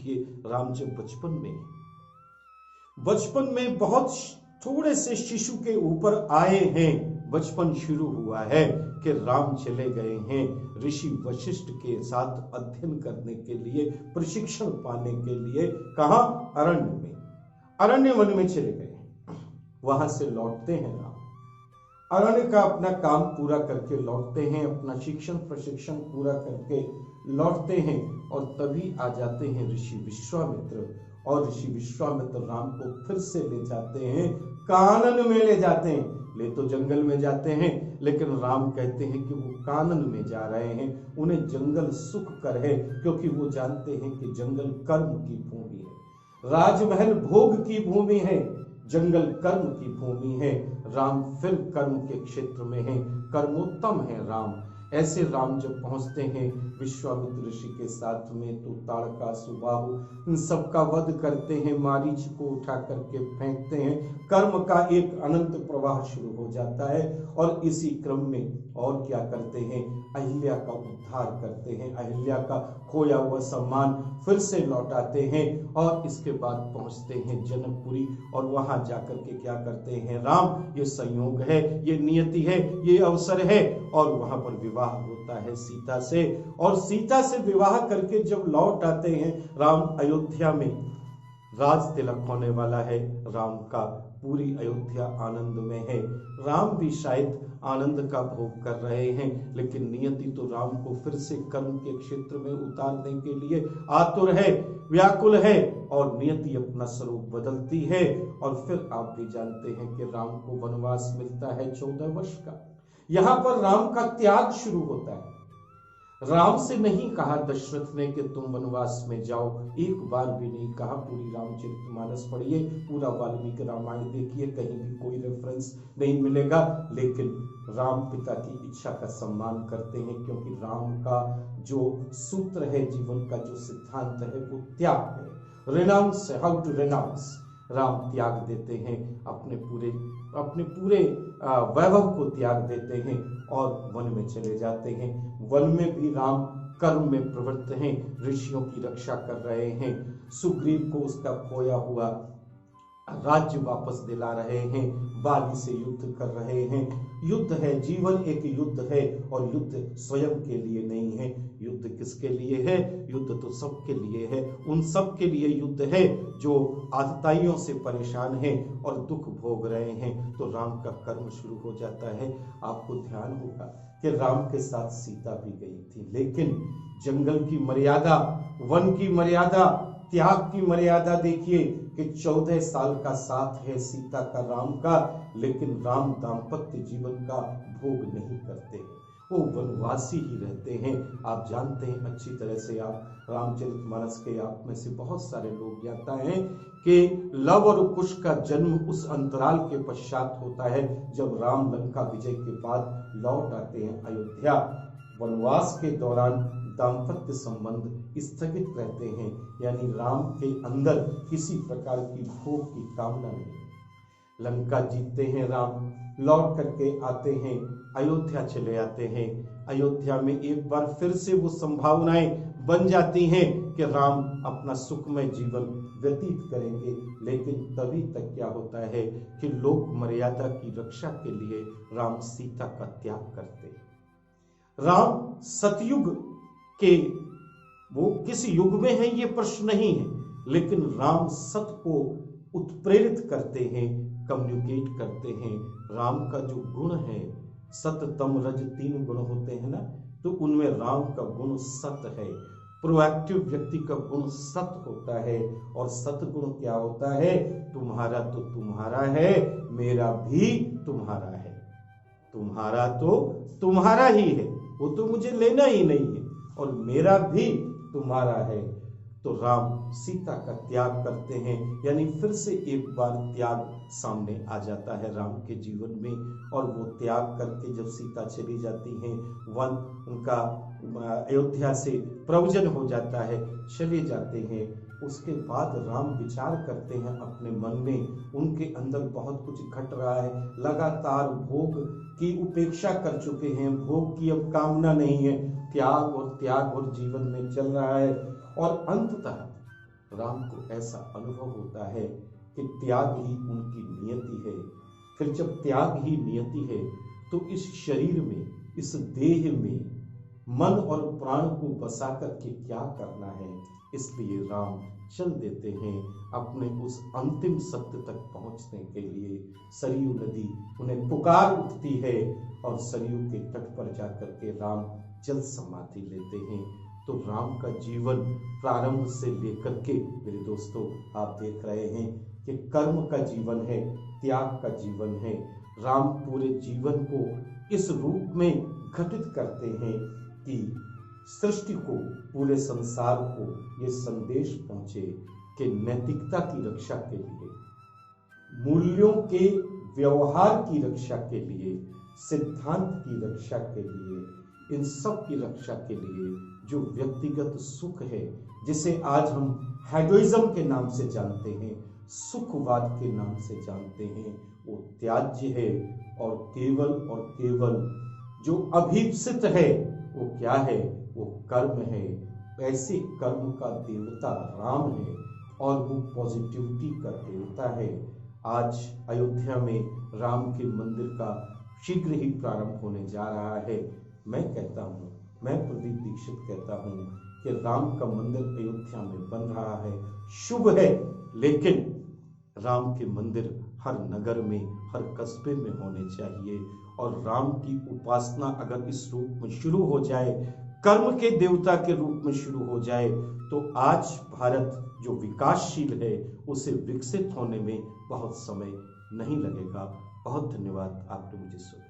देखिए राम जब बचपन में बहुत थोड़े से शिशु के ऊपर आए हैं, बचपन शुरू हुआ है कि राम चले गए हैं ऋषि वशिष्ठ के साथ अध्ययन करने के लिए, प्रशिक्षण पाने के लिए। कहां? अरण्य वन में चले गए। वहां से लौटते हैं राम, अरण्य का अपना काम पूरा करके लौटते हैं, अपना शिक्षण प्रशिक्षण पूरा करके लौटते हैं और तभी आ जाते हैं ऋषि विश्वामित्र। और ऋषि विश्वामित्र राम को फिर से ले जाते हैं, कानन में ले जाते हैं। ले तो जंगल में जाते हैं, लेकिन राम कहते हैं कि वो कानन में जा रहे हैं, उन्हें जंगल सुख कर है, क्योंकि वो जानते हैं कि जंगल कर्म की भूमि है, राजमहल भोग की भूमि है, जंगल कर्म की भूमि है। राम फिर कर्म के क्षेत्र में है, कर्मोत्तम है राम। ऐसे राम जब पहुंचते हैं विश्वामित्र ऋषि के साथ में, तो ताड़का सुबाहु इन सबका वध करते हैं, मारीच को उठा करके फेंकते हैं, कर्म का एक अनंत प्रवाह शुरू हो जाता है। और इसी क्रम में और क्या करते हैं, अहिल्या का उद्धार करते हैं, अहिल्या का खोया हुआ सम्मान फिर से लौटाते हैं। और इसके बाद पहुंचते हैं जनकपुरी, और वहां जाकर के क्या करते हैं राम, ये संयोग है, ये नियति है, ये अवसर है, और वहां पर विवाह होता है सीता से। और सीता से विवाह करके जब लौट आते हैं राम, अयोध्या में राज तिलक होने वाला है राम का, पूरी अयोध्या आनंद में है। राम भी शायद आनंद का भोग कर रहे हैं, लेकिन नियति तो राम को फिर से कर्म के क्षेत्र में उतारने के लिए आतुर है, व्याकुल है, और नियति अपना स्वरूप बदलती है। और फिर आप भी जानते हैं कि राम को वनवास मिलता है 14 वर्ष का। यहां पर राम का त्याग शुरू होता है। राम से नहीं कहा दशरथ ने कि तुम वनवास में जाओ, एक बार भी नहीं कहा। पूरी रामचरितमानस पढ़िए, पूरा वाल्मीकि रामायण देखिए, कहीं भी कोई रेफरेंस नहीं मिलेगा। लेकिन राम पिता की इच्छा का सम्मान करते हैं, क्योंकि राम का जो सूत्र है, जीवन का जो सिद्धांत है, वो त्याग है, renounce, how to renounce. Ram त्याग देते हैं, अपने पूरे वैभव को त्याग देते हैं और वन में चले जाते हैं। वन में भी राम कर्म में प्रवृत्त हैं, ऋषियों की रक्षा कर रहे हैं, सुग्रीव को उसका खोया हुआ राज्य वापस दिला रहे हैं, बाली से युद्ध कर रहे हैं। युद्ध है, जीवन एक युद्ध है, और युद्ध स्वयं के लिए नहीं है। युद्ध किसके लिए है? युद्ध तो सबके लिए है। उन सब के लिए युद्ध है जो आतताइयों से परेशान हैं और दुख भोग रहे हैं। तो राम का कर्म शुरू हो जाता है। आपको ध्यान होगा कि राम के साथ सीता भी गई थी, लेकिन जंगल की मर्यादा, वन की मर्यादा, त्याग की मर्यादा देखिए कि 14 साल का साथ है सीता का राम का, लेकिन राम दाम्पत्य जीवन का भोग नहीं करते, वो वनवासी ही रहते हैं। आप जानते हैं अच्छी तरह से, आप रामचरितमानस के आप में से बहुत सारे लोग जानते हैं कि लव और कुश का जन्म उस अंतराल के पश्चात होता है जब राम लंका विजय के बाद लौट आते हैं अयोध्या। वनवास के दौरान दाम्पत्य संबंध स्थगित रहते हैं, यानी राम के अंदर किसी प्रकार की भोग की कामना नहीं। लंका जीतते हैं राम, लौट करके आते हैं, अयोध्या चले आते हैं। अयोध्या में एक बार फिर से वो संभावनाएं बन जाती हैं कि राम अपना सुखमय जीवन व्यतीत करेंगे। लेकिन तभी तक क्या होता है कि लोक मर्यादा की रक्षा के लिए राम सीता का त्याग करते हैं। राम सतयुग के, वो किस युग में है ये प्रश्न नहीं है, लेकिन राम सत को उत्प्रेरित करते हैं, कम्युनिकेट करते हैं। राम का जो गुण है, सत तम रज 3 गुण होते हैं ना, तो उनमें राम का गुण सत है। प्रोएक्टिव व्यक्ति का गुण सत होता है। और सतगुण क्या होता है? तुम्हारा तो तुम्हारा है, मेरा भी तुम्हारा है। तुम्हारा तो तुम्हारा ही है, वो तो मुझे लेना ही नहीं है, और मेरा भी तुम्हारा है। तो राम सीता का त्याग करते हैं, यानी फिर से एक बार त्याग सामने आ जाता है राम के जीवन में। और वो त्याग करके जब सीता चली जाती हैं, वन उनका अयोध्या से प्रवचन हो जाता है, चले जाते हैं। उसके बाद राम विचार करते हैं अपने मन में, उनके अंदर बहुत कुछ घट रहा है। लगातार भोग की उपेक्षा कर चुके हैं, भोग की अब कामना नहीं है, त्याग और जीवन में चल रहा है। और अंततः राम को ऐसा अनुभव होता है कि त्याग ही उनकी नियति है। फिर जब त्याग ही नियति है तो इस शरीर में, इस देह में मन और प्राण को बसा करके क्या करना है, इसलिए राम चल देते हैं अपने उस अंतिम सत्य तक पहुंचने के लिए। सरयू नदी उन्हें पुकार उठती है और सरयू के तट पर जाकर के राम जल समाधि लेते हैं। तो राम का जीवन प्रारंभ से लेकर के मेरे दोस्तों आप देख रहे हैं कि कर्म का जीवन है, त्याग का जीवन है। राम पूरे जीवन को इस रूप में घटित करते हैं कि सृष्टि को, पूरे संसार को ये संदेश पहुंचे कि नैतिकता की रक्षा के लिए, मूल्यों के व्यवहार की रक्षा के लिए, सिद्धांत की रक्षा के लिए, इन सब की रक्षा के लिए जो व्यक्तिगत सुख है, जिसे आज हम हेडोइज्म के नाम से जानते हैं, सुखवाद के नाम से जानते हैं, वो त्याज्य है। और केवल जो अभीप्सित है वो क्या है, वो कर्म है। ऐसे कर्म का देवता राम है और वो पॉजिटिविटी का देवता है। आज अयोध्या में राम के मंदिर का शीघ्र ही प्रारंभ होने जा रहा है। मैं कहता हूँ, मैं प्रदीप दीक्षित कहता हूँ कि राम का मंदिर अयोध्या में बन रहा है, शुभ है। लेकिन राम के मंदिर हर नगर में, हर कस्बे में होने चाहिए। और राम की उपासना अगर इस रूप में शुरू हो जाए, कर्म के देवता के रूप में शुरू हो जाए, तो आज भारत जो विकासशील है उसे विकसित होने में बहुत समय नहीं लगेगा। बहुत धन्यवाद, आपने मुझे सुना।